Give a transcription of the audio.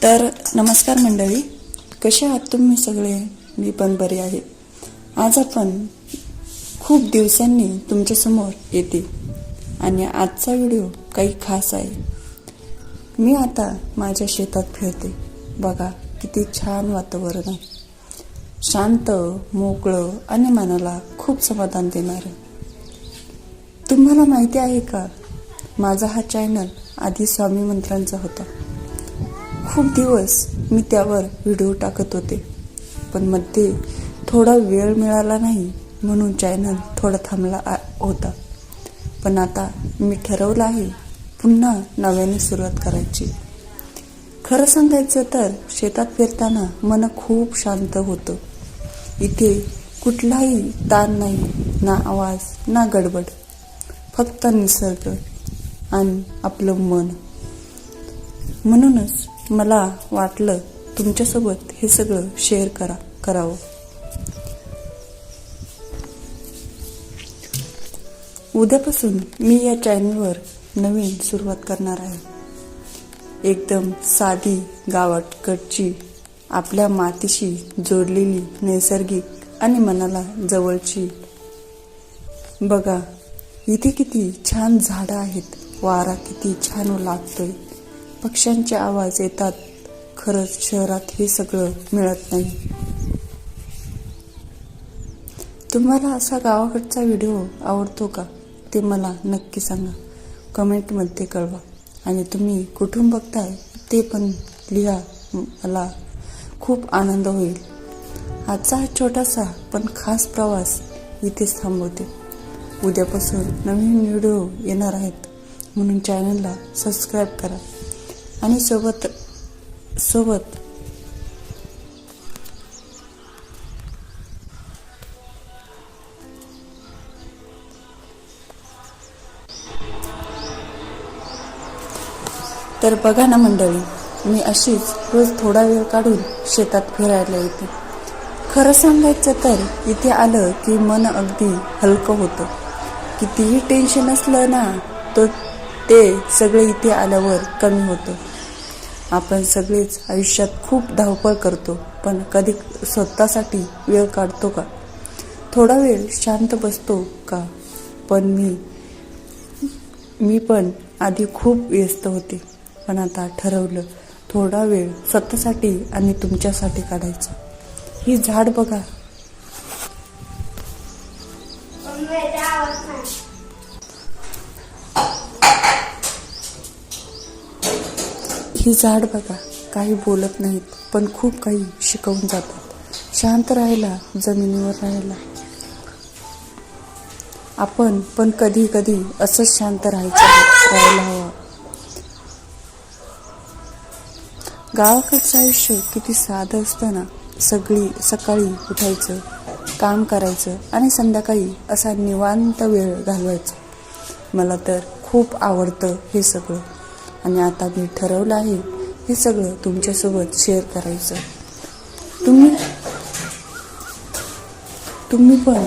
तर नमस्कार मंडळी, कसे आहात तुम्ही सगळे? मी पण बरे आहे. आज आपण खूप दिवसांनी तुमच्यासमोर येते आणि आजचा व्हिडिओ काही खास आहे. मी आता माझ्या शेतात फिरते. बघा किती छान वातावरण आहे, शांत, मोकळं आणि मनाला खूप समाधान देणारं. तुम्हाला माहिती आहे का, माझा हा चॅनल आधी स्वामी मंत्रांचा होता. खूप दिवस मी त्यावर व्हिडिओ टाकत होते, पण मध्ये थोडा वेळ मिळाला नाही म्हणून चॅनल थोडा थांबला होता. पण आता मी ठरवलं आहे पुन्हा नव्याने सुरुवात करायची. खरं सांगायचं तर शेतात फिरताना मन खूप शांत होतं. इथे कुठलाही ताण नाही, ना आवाज ना गडबड, फक्त निसर्ग आणि आपलं मन. म्हणूनच मला वाटलं तुमच्यासोबत हे सगळं शेअर करावं. उद्यापासून मी या चॅनलवर नवीन सुरुवात करणार आहे. एकदम साधी, गावाकडची, आपल्या मातीशी जोडलेली, नैसर्गिक आणि मनाला जवळची. बघा इथे किती छान झाडं आहेत, वारा किती छान लागतोय, पक्ष्यांचे आवाज येतात. खरंच शहरात हे सगळं मिळत नाही. तुम्हाला असा गावाकडचा व्हिडिओ आवडतो का, ते मला नक्की सांगा, कमेंटमध्ये कळवा. आणि तुम्ही कुठून बघताय ते पण लिहा, मला खूप आनंद होईल. आजचा हा छोटासा पण खास प्रवास इथेच थांबवते. उद्यापासून नवीन व्हिडिओ येणार आहेत, म्हणून चॅनलला सबस्क्राईब करा आणि सोबत तर बघा ना मंडळी, मी अशीच रोज थोडा वेळ काढून शेतात फिरायला येते. खरं सांगायचं तर इथे आलं की मन अगदी हलकं होतं. कितीही टेन्शन असलं ना, तर ते सगळे इथे आल्यावर कमी होतं. आपण सगळेच आयुष्यात खूप धावपळ करतो, पण कधी स्वतःसाठी वेळ काढतो का? थोडा वेळ शांत बसतो का? पण मी पण आधी खूप व्यस्त होते, पण आता ठरवलं थोडा वेळ स्वतःसाठी आणि तुमच्यासाठी काढायचं. ही झाड बघा, ही झाड बघा, काही बोलत नाहीत पण खूप काही शिकवून जातात. शांत राहायला, जमिनीवर राहायला. आपण पण कधी कधी असंच शांत राहायला हवं. गावाकडचं आयुष्य किती साधं असतं ना. सकाळी उठायचं, काम करायचं आणि संध्याकाळी असा निवांत वेळ घालवायचा. मला तर खूप आवडतं हे सगळं, आणि आता मी ठरवलं आहे हे सगळं तुमच्यासोबत शेअर करायचं. तुम्ही पण